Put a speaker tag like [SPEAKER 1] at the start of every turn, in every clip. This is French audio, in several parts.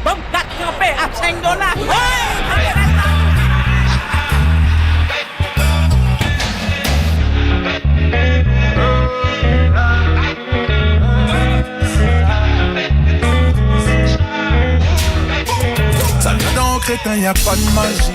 [SPEAKER 1] Bon, 4 campés à $5. Ouais!
[SPEAKER 2] Ça vient dans crétin, y'a pas de magie.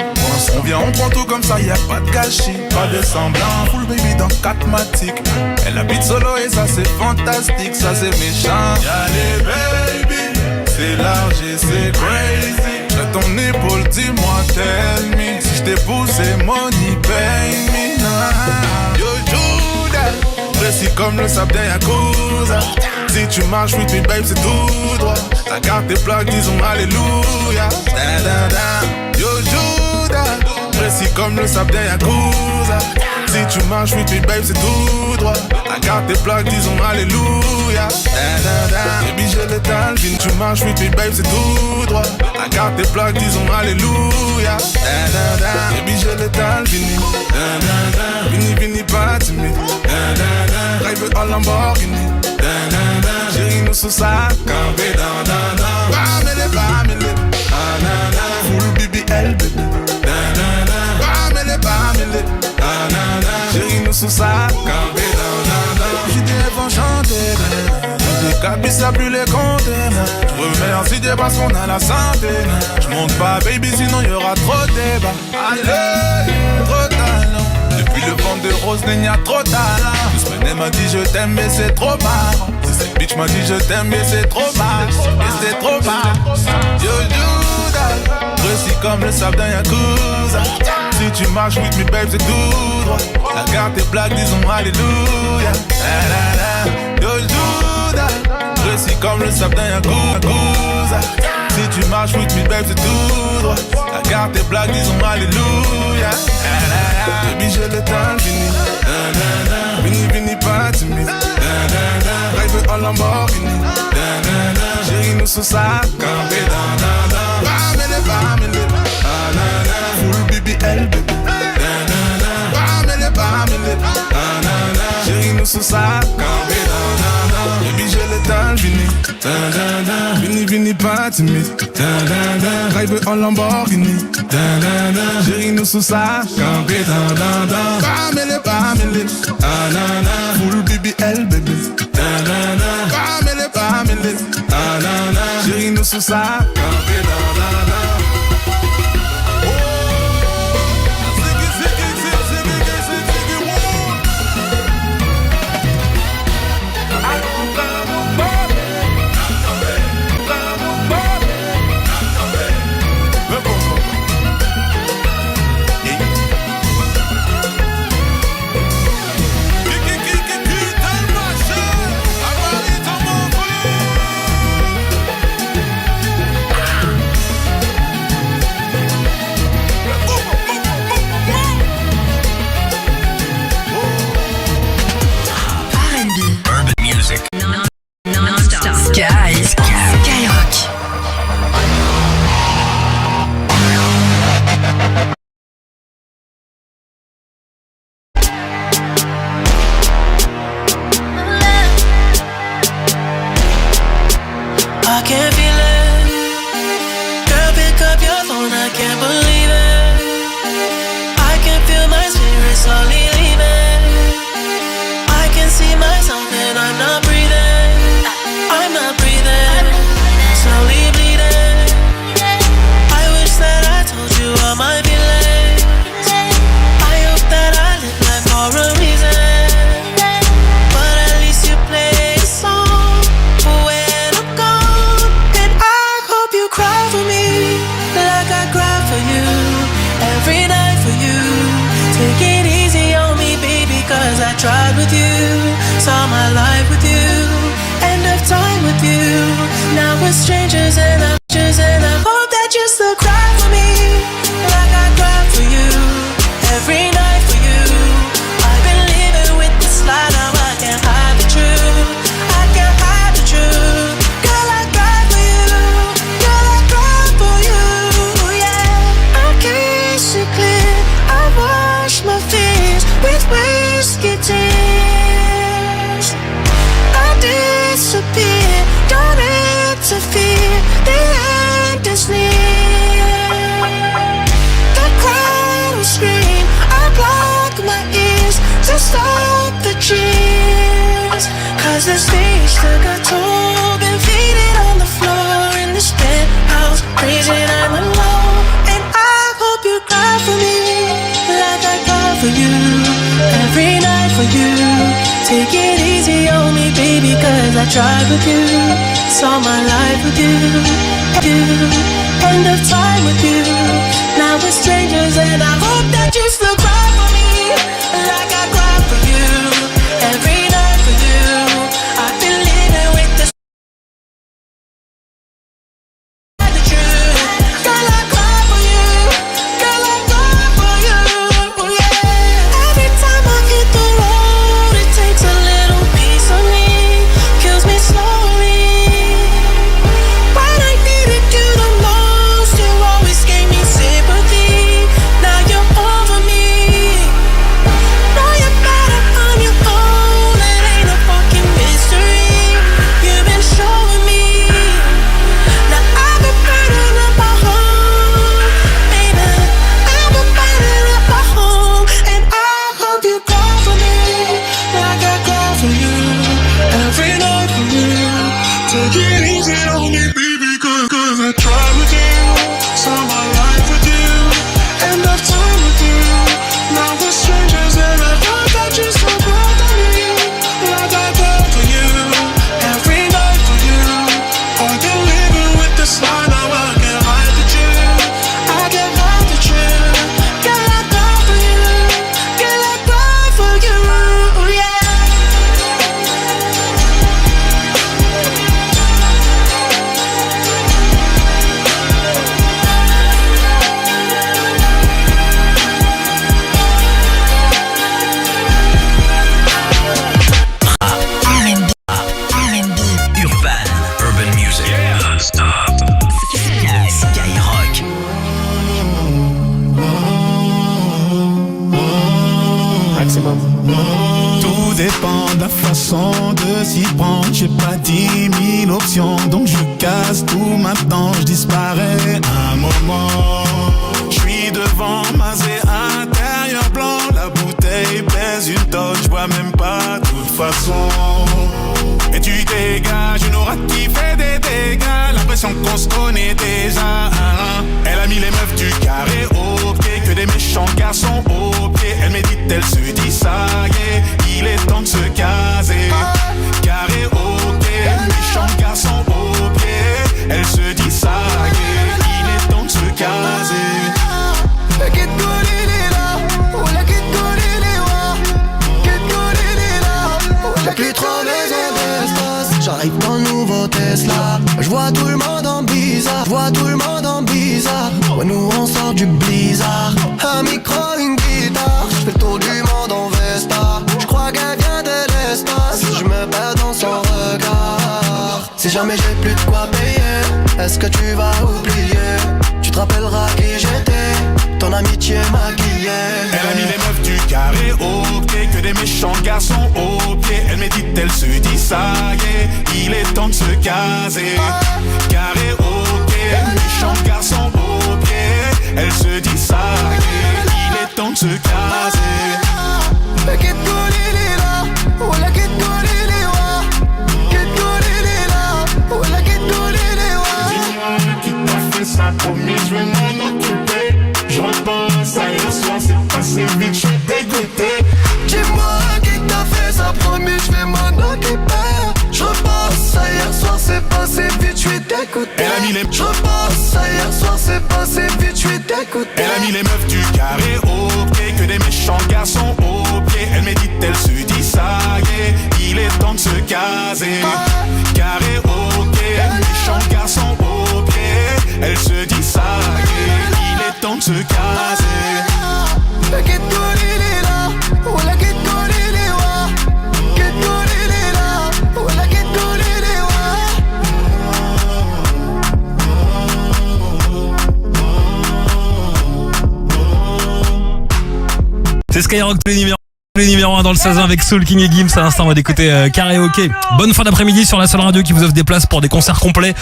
[SPEAKER 2] On vient, on prend tout comme ça, y'a pas de gâchis. Pas de semblant, full baby dans 4 matiques. Elle habite solo et ça c'est fantastique, ça c'est méchant. Y'a les baby, c'est large et c'est crazy. J'ai ton épaule, dis-moi, tell me. Si j't'ai poussé, money, pay me. Yo, Judas, précis comme le sable d'un Yakuza. Si tu marches, with me, babe, c'est tout droit. Ta carte est plaque, disons alléluia. Da, da, da. Yo, Judas, précis comme le sable d'un Yakuza. Si tu marches, with me, babe, c'est tout droit. Ta carte est plaque, disons alléluia. Da, da, da. Baby, j'ai l'étal, vine, tu marches, with me, babe, c'est tout droit. Ta carte est plaque, disons alléluia. Da, da, da. Baby, j'ai l'étal, vini. Da, da, da. Vini, vini, pas timide. Da, da, da. Drive en Lamborghini. Da, da, da. Chérie, nous sous ça, campé dans, dans, dans. Bamele, ah, na, na. Full BBL, baby. Da, da, da. Bamele, ah, na, na. Chérie, nous sous ça, campé dans, dans, dans. J'y vont chanter, les cabis, ça plus les compter. Remercie Dieu parce qu'on a la santé. J'monte pas, baby, sinon y'aura trop de débat. Allez, trop talent. Depuis le vent de rose, il y a trop de talent. Doucement, m'a dit je t'aime, mais c'est trop marrant. Cette bitch m'a dit je t'aime, mais c'est trop bas. Et c'est trop bas. Yo, Judas, précis comme le sable d'un Yakuza. Si tu marches with me, babe, c'est tout droit. La carte est plaque, disons alléluia. Yo, Judas, précis comme le sable d'un Yakuza. Si tu marches with me, babe, c'est tout droit. La carte est plaque, disons alléluia. Baby, j'ai le temps fini. Vini, vini, pas timide. Drive en Lamborghini. Chérie, nous sous ça, campé dans. Bamele, ah, na, na. Full BBL, baby. Bamele, ah, na, na. Chérie, nous sous ça, campé dans. Baby, j'ai le temps fini. Vini, vini, pas timide. Drive en Lamborghini. Chérie, nous sous ça, campé dans. Bamele, ah, na, na. Full BBL, baby. Bamele, ah, na, na. Chérie, nous sous ça, campé dans.
[SPEAKER 3] Disappear, don't interfere. The end As the stage took a toll, been faded on the floor in this penthouse, raising I'm alone. And I hope you cry for me, like I cry for you, every night for you. Take it easy on me, baby, cause I tried with you. Saw my life with you, end of time with you. Now we're strangers and I hope that you still cry for me, like I cry for you, every night for you. I've been living with the truth. Girl, I cry for you, girl, I cry for you, yeah. Every time I hit the road, it takes a little piece of me, kills me slowly. When I needed you the most, you always gave me sympathy. Now you're over me. Now you're better on your own. It ain't a fucking mystery. You've been showing me. Now I've been burning up my home, baby. I've been burning up my home, and I hope you cry for me, like I cry for you, every night for you. Take it easy on me, baby, cause I tried with you, saw my life with you, end of time with you. Now we're strangers and I hope that you still cry for me, like I cry for you, every night for you. I've been living with this lie, now I can't hide the truth, I can't hide the truth. Girl, I cry for you, girl, I cry for you, yeah.
[SPEAKER 4] Urban music. Non-stop. Skyrock.
[SPEAKER 5] Tout dépend de la façon de s'y prendre. J'ai pas 10 000 options, donc je casse tout maintenant, je disparais un moment. Je suis devant Mazé intérieur blanc, la bouteille pèse une tonne, je bois même pas de toute façon. Et tu dégages une aura qui fait des dégâts, l'impression qu'on se connaît déjà. Elle a mis les meufs du carré au pied, que des méchants garçons au pied. Elle médite, elle se dit ça y est, il est temps de se caser. Carré au pied, méchants garçons au pied. Elle se dit ça y est, il est temps de se caser.
[SPEAKER 6] J'ai plus trop besoin d'espace. J'arrive dans le nouveau Tesla. Je vois tout le monde en bizarre. Je vois tout le monde en bizarre. Ouais, nous on sort du blizzard. Un micro, une guitare. Je fais le tour du monde en Vespa. Je crois qu'elle vient de l'espace. Je me perds dans son regard. Si jamais j'ai plus de quoi payer, est-ce que tu vas oublier? Tu te rappelleras qui j'étais, ton amitié maquillée.
[SPEAKER 5] Elle a mis les meufs du carré au pied, que des méchants garçons au pied. Elle médite, elle se dit ça y est, il est temps de se caser. Carré au pied, méchants garçons au pied. Elle se dit ça y est, il est temps de se caser. Qui t'a fait ça, promis, je vais m'en occuper. Je repense à hier soir, c'est passé vite, je suis dégoûté.
[SPEAKER 6] Dis-moi qui t'a fait ça, promis, je vais m'en occuper. Je repense à hier soir, c'est passé vite, je suis dégoûté.
[SPEAKER 5] Elle a mis les...
[SPEAKER 6] Je repense à hier soir, c'est passé vite, je suis dégoûté.
[SPEAKER 5] Elle a mis les meufs du carré au pied, que des méchants garçons au pied. Elle médite, elle se dit ça y est, il est temps de se caser. Carré au pied, méchants garçons au pied. Elle se dit ça y est, il est temps de se caser.
[SPEAKER 7] C'est Skyrock, le numéro 1 dans le 16 avec Soul King et Gims. À l'instant, on va écouter Karaoké. Bonne fin d'après-midi sur la seule radio qui vous offre des places pour des concerts complets.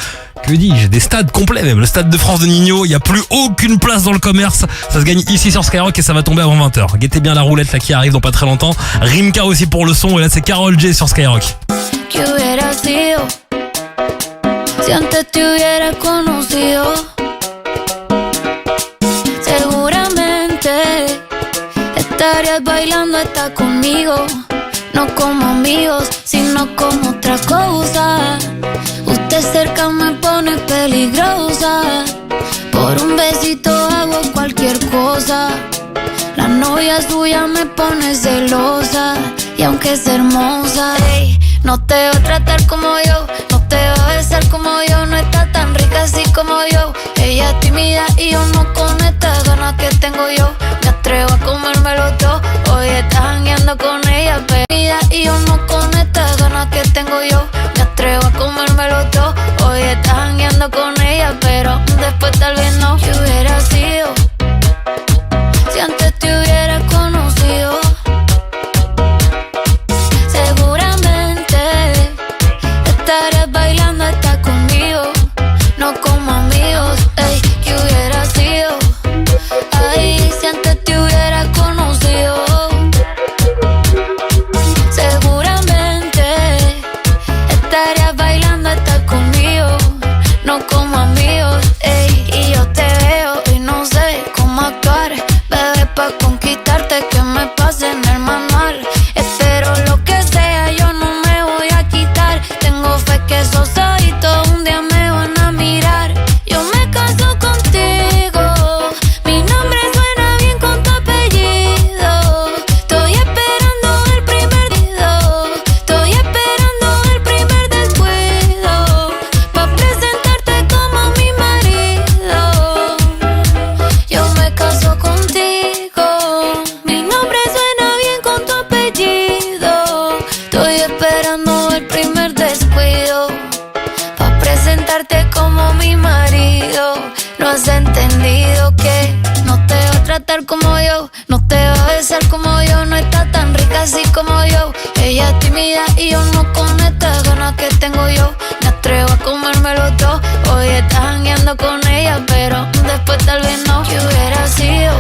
[SPEAKER 7] Que dis-je, des stades complets même. Le stade de France de Nino, il n'y a plus aucune place dans le commerce. Ça se gagne ici sur Skyrock et ça va tomber avant 20h. Guettez bien la roulette là qui arrive dans pas très longtemps. Rimka aussi pour le son et là c'est Karol J sur Skyrock.
[SPEAKER 8] ¿Qué hubiera sido si antes te hubiera conocido? Seguramente estarías bailando hasta conmigo. No como amigos, sino como otra cosa. Usted cerca me pone peligrosa. Por un besito hago cualquier cosa. La novia suya me pone celosa. Y aunque es hermosa, ey, no te va a tratar como yo, no te va a besar como yo. No está tan rica así como yo. Ella es tímida y yo no con estas ganas que tengo yo. Me atrevo a comérmelo todo. Hoy estás jangueando con ella, bebida, y yo no con estas ganas que tengo yo. Me atrevo a comérmelo todo. Hoy estás jangueando con ella, pero después tal vez no. ¿Qué hubiera sido si antes te hubiera conocido? Seguramente estarías bailando hasta conmigo. No como amigos, ey, ¿qué hubiera sido? Ay, si antes te hubiera conocido. Seguramente estarías bailando hasta conmigo. No como amigos, ey, y yo te veo y no sé cómo actuar. Bebé, pa' conquistarte que me pase en el manual. Espero lo que sea, yo no me voy a quitar. Tengo fe que esos ojitos un día me van a mirar. Yo me caso contigo, mi nombre suena bien con tu apellido. Estoy esperando el primer descuido. Estoy esperando el primer descuido pa' presentarte como mi marido. Yo me caso contigo, mi nombre suena bien con tu apellido. Estoy esperando el primer descuido pa' presentarte como mi marido. No has entendido que no te va a tratar como yo, no te va a besar como yo. No está tan rica así como yo. Ella es tímida y yo no con estas ganas que tengo yo. Me atrevo a comérmelo todo. Hoy estás jangueando con ella, pero después tal vez no. ¿Qué hubiera sido?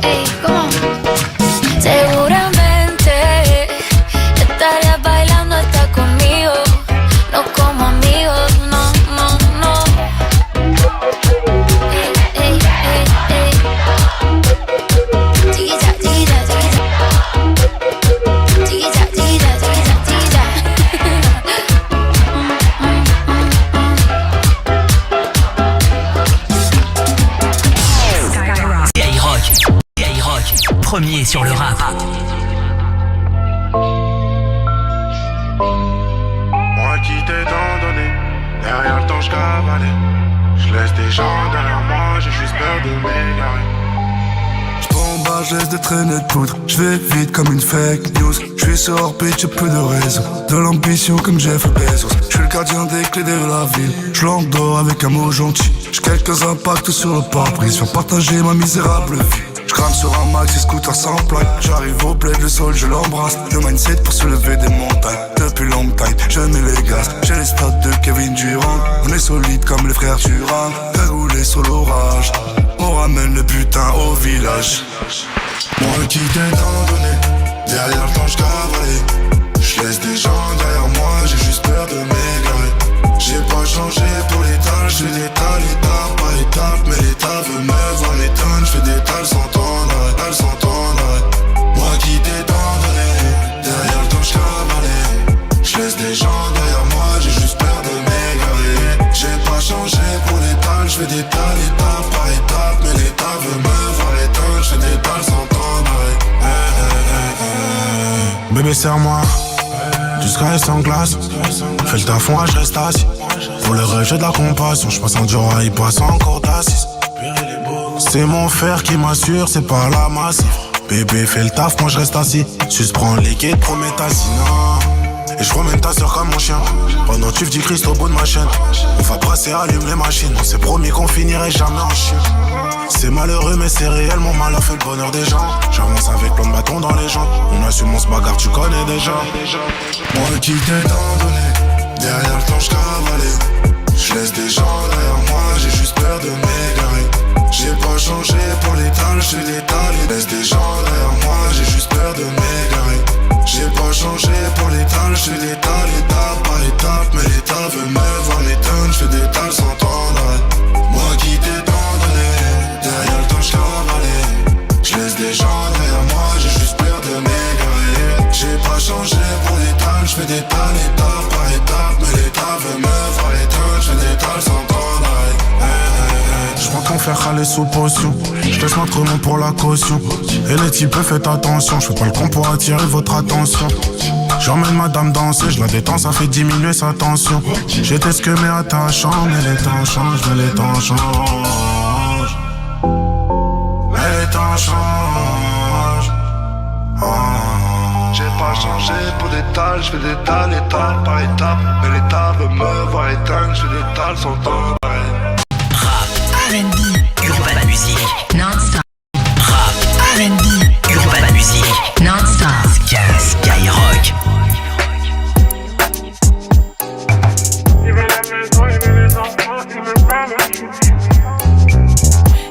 [SPEAKER 8] Ey, ¿cómo? Seguramente estarías bailando hasta conmigo. No como amigos, no, no, no. Ey, ey, ey, ey. Chiquita, chiquita, chiquita. Chiquita, chiquita, chiquita, chiquita.
[SPEAKER 4] Skyrock, premier sur le rap.
[SPEAKER 2] Moi qui t'ai tant donné, derrière le temps je cavalais. Je laisse des gens derrière moi, j'ai juste peur de m'égarer.
[SPEAKER 9] J'tombe à geste de traîner de poudre. J'vais vite comme une fake news. J'suis sur orbite, j'ai peu de réseau. De l'ambition comme Jeff Bezos. J'suis le gardien des clés de la ville. J'l'endors avec un mot gentil. J'ai quelques impacts sur le pare-brise. Viens partager ma misérable vie. J'crame sur un maxi scooter sans plaque. J'arrive au bled, le sol je l'embrasse. Le mindset pour soulever des montagnes. Depuis long time, je mets les gaz. J'ai les stats de Kevin Durant. On est solide comme les frères Durant. Cagoulé sur l'orage. On ramène le butin au village.
[SPEAKER 2] Moi qui t'ai tant donné, derrière le temps je cavalais. Je laisse des gens derrière moi, j'ai juste peur de m'égarer. J'ai pas changé pour l'étal, je fais l'étal, étape par étape. Mais l'état veut me voir m'étonne, je fais des tales sans ton arrêt, tales sans ton arrêt. Moi qui t'ai tant donné, derrière le temps je cavalais. Je laisse des gens derrière moi, j'ai juste peur de m'égarer. J'ai pas changé pour l'étal, je fais des tales, étape par étape. Mais l'état veut me voir l'étonne, je fais des tales sans ton arrêt.
[SPEAKER 10] Bébé serre-moi, jusqu'à rester en glace. Fais le taf, moi je reste assis. Pour le rêve j'ai de la compassion. J'passe en dur, il passe en cours d'assises. C'est mon fer qui m'assure, c'est pas la masse. Bébé fais le taf, moi je reste assis. Sus prends le liquide, promets ta sinon. Et je promène ta soeur comme mon chien. Pendant que tu dis Christ au bout de ma chaîne. On va brasser, allume les machines. On s'est promis qu'on finirait jamais en chien. C'est malheureux mais c'est réel, mon mal a fait le bonheur des gens. J'avance avec plein de bâtons dans les jambes. On assume, on se bagarre, tu connais déjà.
[SPEAKER 2] Moi qui t'ai tant donné, derrière le temps je cavalais. Je laisse des gens derrière moi, j'ai juste peur de m'égarer. J'ai pas changé pour l'étal, je fais l'étal. Je laisse des gens derrière moi, j'ai juste peur de m'égarer.
[SPEAKER 10] faire aller sous potion. Je laisse notre nom pour la caution. Et les types, faites attention, je fais pas le con pour attirer votre attention. J'emmène madame danser, je la détends, ça fait diminuer sa tension. J'étais ce que mais attachant, mais les temps changent, mais les temps changent. Mais les temps changent.
[SPEAKER 9] J'ai pas changé pour des tales, je fais des tales, étape par étape. Mais l'État veut me voir éteindre, je fais des tales sans temps.
[SPEAKER 4] Rap, R&B, urban music, non-stop. Rap, R&B, urban music, non-stop. Skyrock.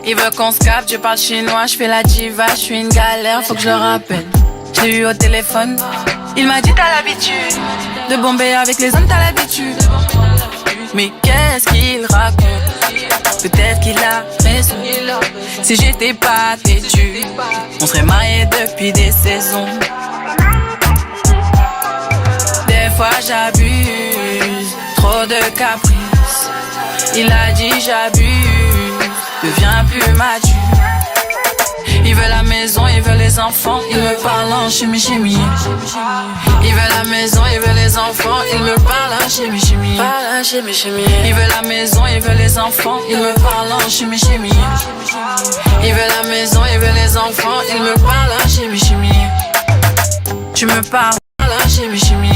[SPEAKER 1] Il veut qu'on se capte, je parle chinois, je fais la diva, je suis une galère, faut que je le rappelle. J'ai eu au téléphone, il m'a dit t'as l'habitude de bomber avec les hommes, t'as l'habitude. Mais qu'est-ce qu'il raconte? Peut-être qu'il a raison. Si j'étais pas têtu, on serait mariés depuis des saisons. Des fois j'abuse, trop de caprices. Il a dit j'abuse, deviens plus mature. Il veut la maison, il veut les enfants, il me parle en chimie. Il veut la maison, il veut les enfants, il me parle en chimie. Il veut la maison, il veut les enfants, il me parle en chimie. Il veut la maison, il veut les enfants, il me parle en chimie. Tu me parles en chimie.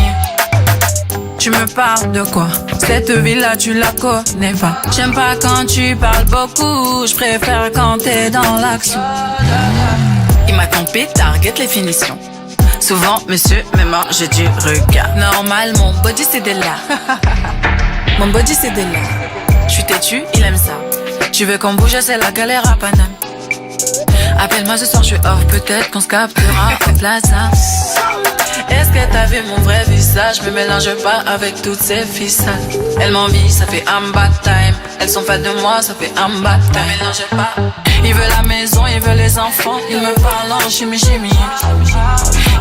[SPEAKER 1] Tu me parles de quoi? Cette ville-là, tu la connais pas. J'aime pas quand tu parles beaucoup, je préfère quand t'es dans l'action. Il m'a compris, target les finitions. Souvent, monsieur me mange du regard. Normal, mon body c'est de là. Mon body c'est de là. J'suis têtu, il aime ça. Tu veux qu'on bouge, c'est la galère à Paname. Appelle-moi ce soir, je suis off, peut-être qu'on se captera en plaza. Est-ce que t'as vu mon vrai visage? Me mélange pas avec toutes ces ficelles. Elle m'envie, ça fait un bad time. Elles sont fans de moi, ça fait un bad time. Me mélange pas. Il veut la maison, il veut les enfants, il me parle en chimie.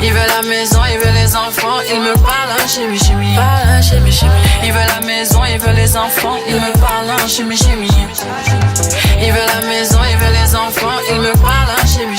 [SPEAKER 1] Il veut la maison, il veut les enfants, il me parle en chimie. Il veut la maison, il veut les enfants, il me parle en chimie. Il veut la maison, il veut les enfants, il me parle en chimie.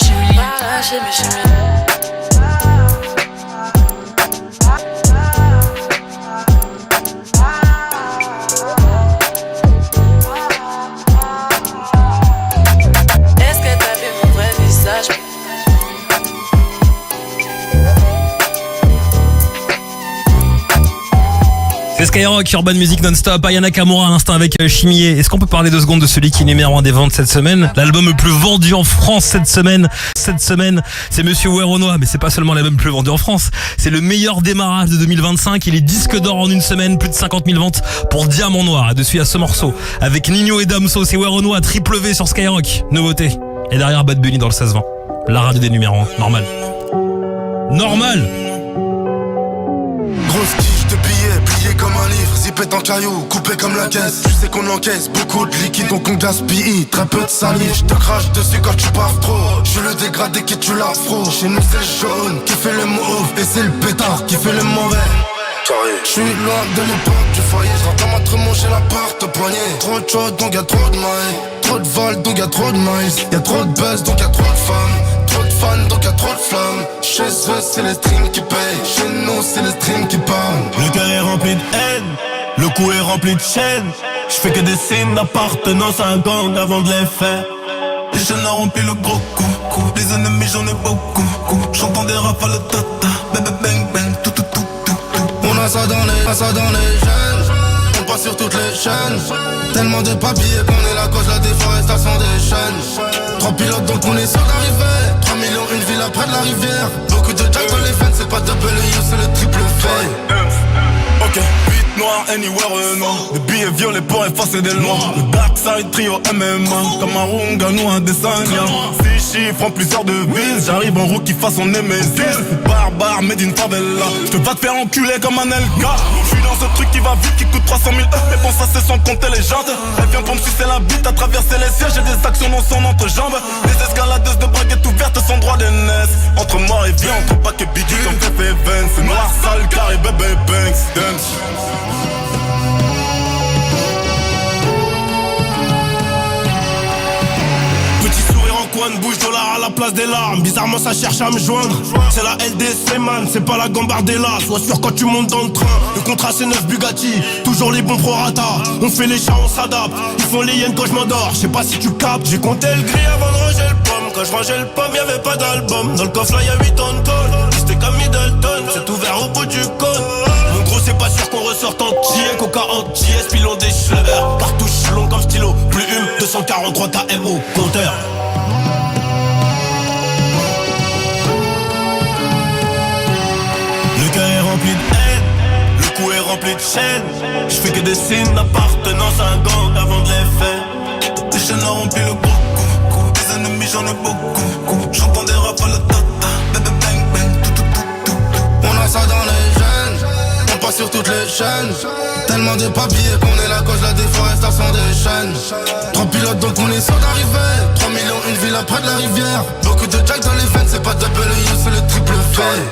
[SPEAKER 7] C'est Skyrock, Urban Music non-stop, Ayana Kamura à l'instant avec Chimie. Est-ce qu'on peut parler 2 secondes de celui qui est numéro 1 des ventes cette semaine? L'album le plus vendu en France cette semaine, c'est Monsieur Weronoa. Mais c'est pas seulement l'album le plus vendu en France, c'est le meilleur démarrage de 2025. Il est disque d'or en une semaine, plus de 50 000 ventes pour Diamant Noir. Dessus, il y a ce morceau avec Nino et Damso, c'est Weronoa, triple V sur Skyrock, nouveauté. Et derrière Bad Bunny dans le 16-20, la radio des numéros 1, normal.
[SPEAKER 10] Grosse tige de billets, plié comme un livre, zippé en caillou, coupé comme la caisse. Tu sais qu'on encaisse beaucoup de liquide, donc on gaspille très peu de salive. Je te crache dessus quand tu parles trop. Je suis le dégradé qui tue l'afro. Chez nous c'est le jaune qui fait le mauve, et c'est le pétard qui fait le mauvais. Je suis loin de l'époque du foyer, je rentre dans ma tremont chez l'appart au poignet. Trop de choses donc y'a trop de mailles, trop de vols donc y'a trop de miles. Y'a trop de buzz donc y'a trop de femmes, trop de fans donc y'a trop de flammes. Chez eux c'est les streams qui payent, chez nous c'est les streams qui parlent.
[SPEAKER 5] Le cœur est rempli de haine, le cou est rempli de chaînes. Je fais que des signes d'appartenance à un gang avant de les faire. Les jeunes ont rempli le gros coup, les ennemis j'en ai beaucoup. J'entends des rafales de tata, bébé bang bang, tout.
[SPEAKER 10] On a ça dans les gènes, on passe sur toutes les chaînes. Tellement de papiers qu'on est la cause de la déforestation des chaînes. 3 pilotes donc on est sûr d'arriver, 3 millions une ville après de la rivière. Beaucoup de jack dans les fans, c'est pas double U, c'est le triple fait.
[SPEAKER 5] Ok, 8 noirs, anywhere non. Des billets violets pour effacer des lois. Le Dark Side Trio MMA, comme un Runga, nous un dessin. 6 chiffres en plusieurs devises. J'arrive en rookie façon Nemesis. Barbare, made in favela. J'te vas te faire enculer comme un LK. J'suis dans ce truc qui va vite, qui coûte 300 000 €. Mais bon, ça c'est sans compter les jantes. Elle vient pour me sucer la bite à traverser les sièges. J'ai des actions dans son entrejambe. Des escaladeuses de braguettes ouvertes sans droit d'aînesse. Entre mort et vie, entre paquets bidis comme Fefe Evans. C'est noir, sale, carré, bébé, banks, dance.
[SPEAKER 11] verse des larmes, bizarrement ça cherche à me joindre. C'est la LDC man, c'est pas la Gambardella. Sois sûr quand tu montes dans le train. Le contrat c'est 9 Bugatti, toujours les bons prorata. On fait les chats, on s'adapte. Ils font les hyènes quand je m'endors, je sais pas si tu captes. J'ai compté le gris avant de ranger le pomme. Quand je rangeais le pomme, y'avait pas d'album. Dans le coffre là y'a 8 tonnes de colle. C'était comme Middleton, c'est ouvert au bout du cône. Mon gros c'est pas sûr qu'on ressorte entier. Coca entier, pilon des schleurs. Cartouche long comme stylo, plume 243 KMO, compteur. Le cœur est rempli de haine, le cou est rempli de chaînes. Je fais que des signes d'appartenance à un gang avant de les faire.
[SPEAKER 10] Des chaînes ont rempli le beaucoup, des ennemis j'en ai beaucoup. J'entends des rap à la tata, bébé bang bang, tout.
[SPEAKER 9] On a ça dans les gènes, on passe sur toutes les chaînes. Tellement de papiers qu'on est la cause de la déforestation des chaînes. 3 pilotes donc on est sûr d'arriver. 3 millions une ville après de la rivière. Beaucoup de jack dans les veines, c'est pas double U, c'est le triple fait.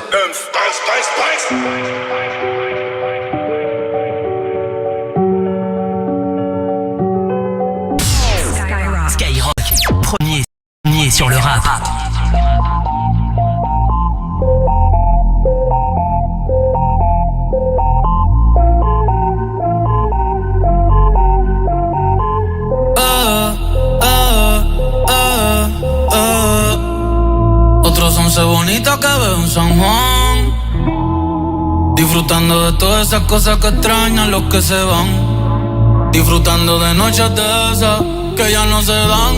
[SPEAKER 4] Skyrock, premier sur le rap.
[SPEAKER 1] Otros 11 bonitos que veo en San Juan, disfrutando de todas esas cosas que extrañan los que se van, disfrutando de noches de esas que ya no se dan,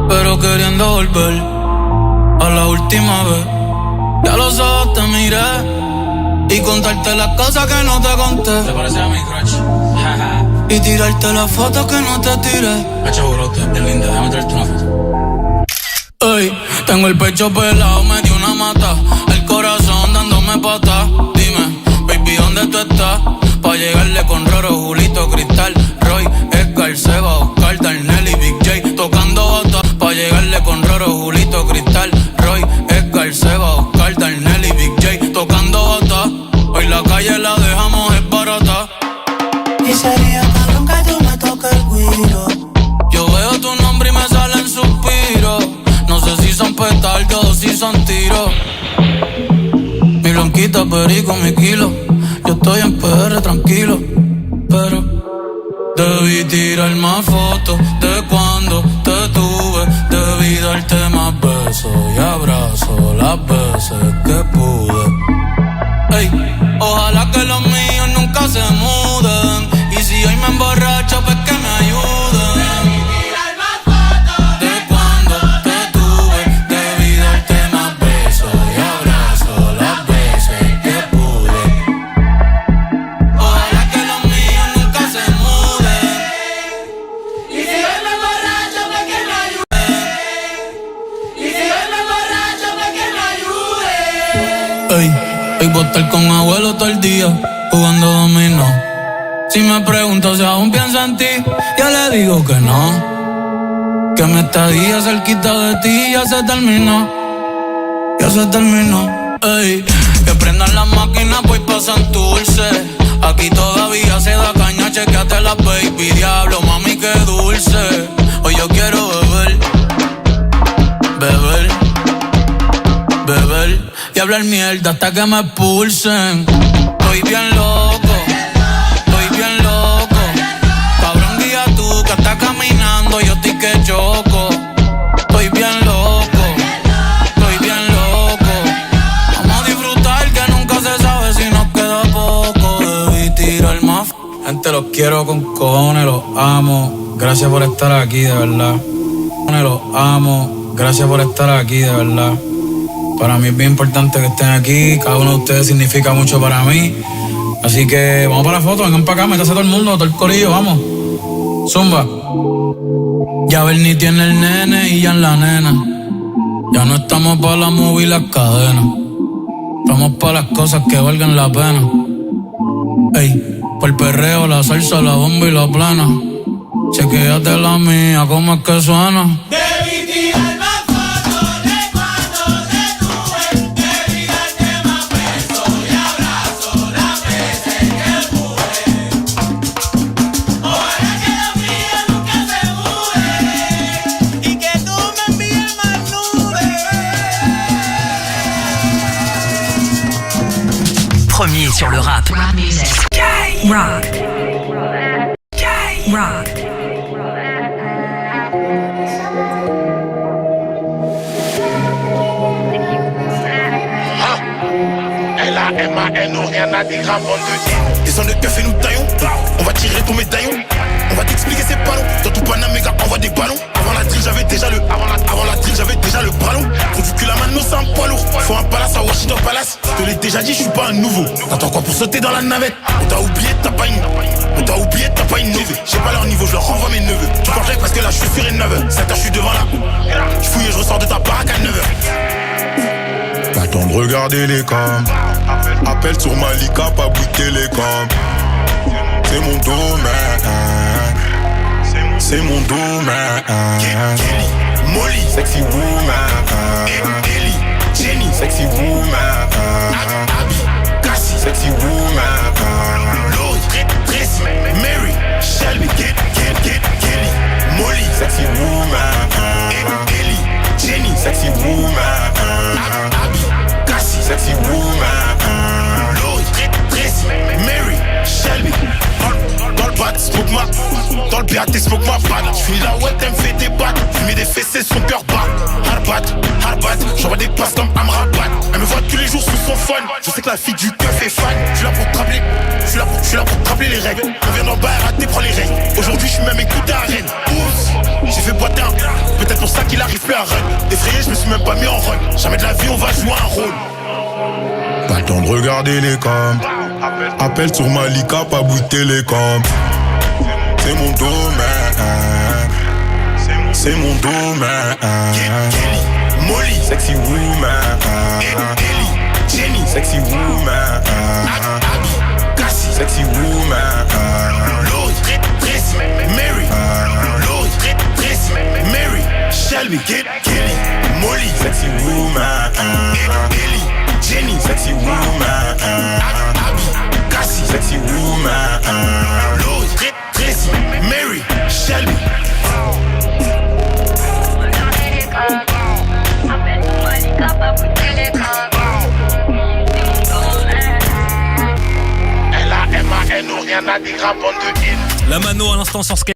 [SPEAKER 1] pero queriendo volver a la última vez. Ya los ojos te miré y contarte las cosas que no te conté.
[SPEAKER 12] ¿Te parece a mi crush?
[SPEAKER 1] Y tirarte las fotos que no te tiré.
[SPEAKER 12] Hacha burote, es linda, déjame traerte una foto.
[SPEAKER 1] Ey, tengo el pecho pelado, me dio una mata. El corazón dándome patas. Dime, baby, ¿dónde tú estás? Pa' llegarle con Roro, Julito, Cristal, Roy, Edgar, Seba, Oscar, Darnell y Big J. Tocando botas. Pa' llegarle con Roro, Julito, Cristal, Roy, Edgar, Seba, Oscar, Darnell y Big J. Tocando botas. Hoy la calle la dejamos es barata.
[SPEAKER 3] Y sería cabrón que tú me toques el guiro.
[SPEAKER 1] Yo veo tu nombre y me salen suspiros. No sé si son petardos o si son tiros. Mi blanquita, perico, mi kilo. Yo estoy en PR tranquilo, pero debí tirar más fotos de cuando te tuve. Debí darte más besos y abrazos las veces que pude. Ey, ojalá que los míos nunca se muden. Y si hoy me emborracho, pues que me ayuden. Hoy voy a estar con abuelo todo el día, jugando dominó. Si me pregunto si aún pienso en ti, yo le digo que no. Que mi estadía cerquita de ti ya se terminó. Ey, que prendan las máquinas, pues pasan dulce. Aquí todavía se da caña, chequeate la baby. Diablo, mami, qué dulce. Hoy yo quiero beber y hablar mierda hasta que me expulsen. Estoy bien loco. Cabrón, guía tú que estás caminando, yo estoy que choco. Estoy bien loco. Vamos a disfrutar que nunca se sabe si nos queda poco. Debí tirar más. Gente, los quiero con cojones, los amo. Gracias por estar aquí, de verdad. Los amo. Gracias por estar aquí, de verdad. Para mí es bien importante que estén aquí. Cada uno de ustedes significa mucho para mí. Así que vamos para la foto, vengan para acá, métase todo el mundo, todo el corillo, vamos. Zumba. Ya Bernie tiene el nene y ya en la nena. Ya no estamos para la movie y las cadenas. Estamos para las cosas que valgan la pena. Ey, por el perreo, la salsa, la bomba y la plana. Chequéate la mía, cómo es que suena.
[SPEAKER 3] Debí tirar más fotos de cuando te tuve. Debí darte más besos y abrazos las veces que pude. Ojalá que los míos nunca se muden. Y que tú
[SPEAKER 4] sur le rap.
[SPEAKER 13] Rock. Rock.
[SPEAKER 14] L-A-M-A-N-O, rien à dire, bande de descends de keuf et nous taillons. On va tirer ton médaillon. On va t'expliquer c'est pas long. Dans tout Panama, méga, envoie des ballons. Avant la drill, j'avais déjà le ballon. Faut du cul la mano, c'est un poids lourd. Faut un palace à Washington Palace. Je te l'ai déjà dit, je suis pas un nouveau. T'attends quoi pour sauter dans la navette? On t'a oublié, t'as pas une neveu. J'ai pas leur niveau, je leur renvoie mes neveux. Tu parles parce que là, je suis sur une 9h. 7h, je suis devant là. Je fouille et je ressors de ta baraque à 9h.
[SPEAKER 10] Pas temps de regarder les cams. Appel sur Malika, pas bout de télécom. C'est mon domaine. C'est mon domaine.
[SPEAKER 14] Kelly, Molly,
[SPEAKER 10] sexy woman.
[SPEAKER 14] Ellie, Jenny,
[SPEAKER 10] sexy woman.
[SPEAKER 14] Abby, Cassie,
[SPEAKER 10] sexy woman.
[SPEAKER 14] Lori, Tracy, Mary, Shelby, Kelly, Molly,
[SPEAKER 10] sexy woman.
[SPEAKER 14] Ellie, Jenny,
[SPEAKER 10] sexy woman.
[SPEAKER 14] Abby, Cassie,
[SPEAKER 10] sexy woman.
[SPEAKER 14] Lori, Tracy, Mary, Shelby. Dans le bat, smoke ma. Dans le BAT, smoke ma batte. J'finis la ouette, elle me fait des battes. Fumer des fessées, son cœur bat. Hard bat. J'envoie des passes comme Amrabat. Elle me voit tous les jours sous son phone. Je sais que la fille du keuf est fan. J'suis là pour te rappeler. J'suis là pour te rappeler les règles. On vient d'en bas, raté, prends les règles. Aujourd'hui, j'suis même écouté à Rennes. Oups, j'ai fait boiter un. Peut-être pour ça qu'il arrive plus à run. Effrayé, je me suis même pas mis en run. Jamais de la vie, on va jouer un rôle.
[SPEAKER 10] Pas le temps de regarder les cams. Appel sur Malika, pas bout de télécom. C'est mon domaine. C'est mon domaine.
[SPEAKER 14] Kelly, Molly,
[SPEAKER 10] sexy woman.
[SPEAKER 14] Ellie, Jenny,
[SPEAKER 10] sexy woman.
[SPEAKER 14] Abby, Cassie,
[SPEAKER 10] sexy woman.
[SPEAKER 14] Lori, Tracy, Mary, Lori, Tracy, Mary, Shelby, Kelly, Molly,
[SPEAKER 10] sexy woman.
[SPEAKER 14] Ellie, Jenny,
[SPEAKER 10] sexy woman.
[SPEAKER 14] Abby, Cassie,
[SPEAKER 10] sexy woman.
[SPEAKER 14] Lori, Tracy, Mary, Shelby. L-A-M-A-N-O, rien à dire, bande de
[SPEAKER 7] La mano à l'instant sur Sky.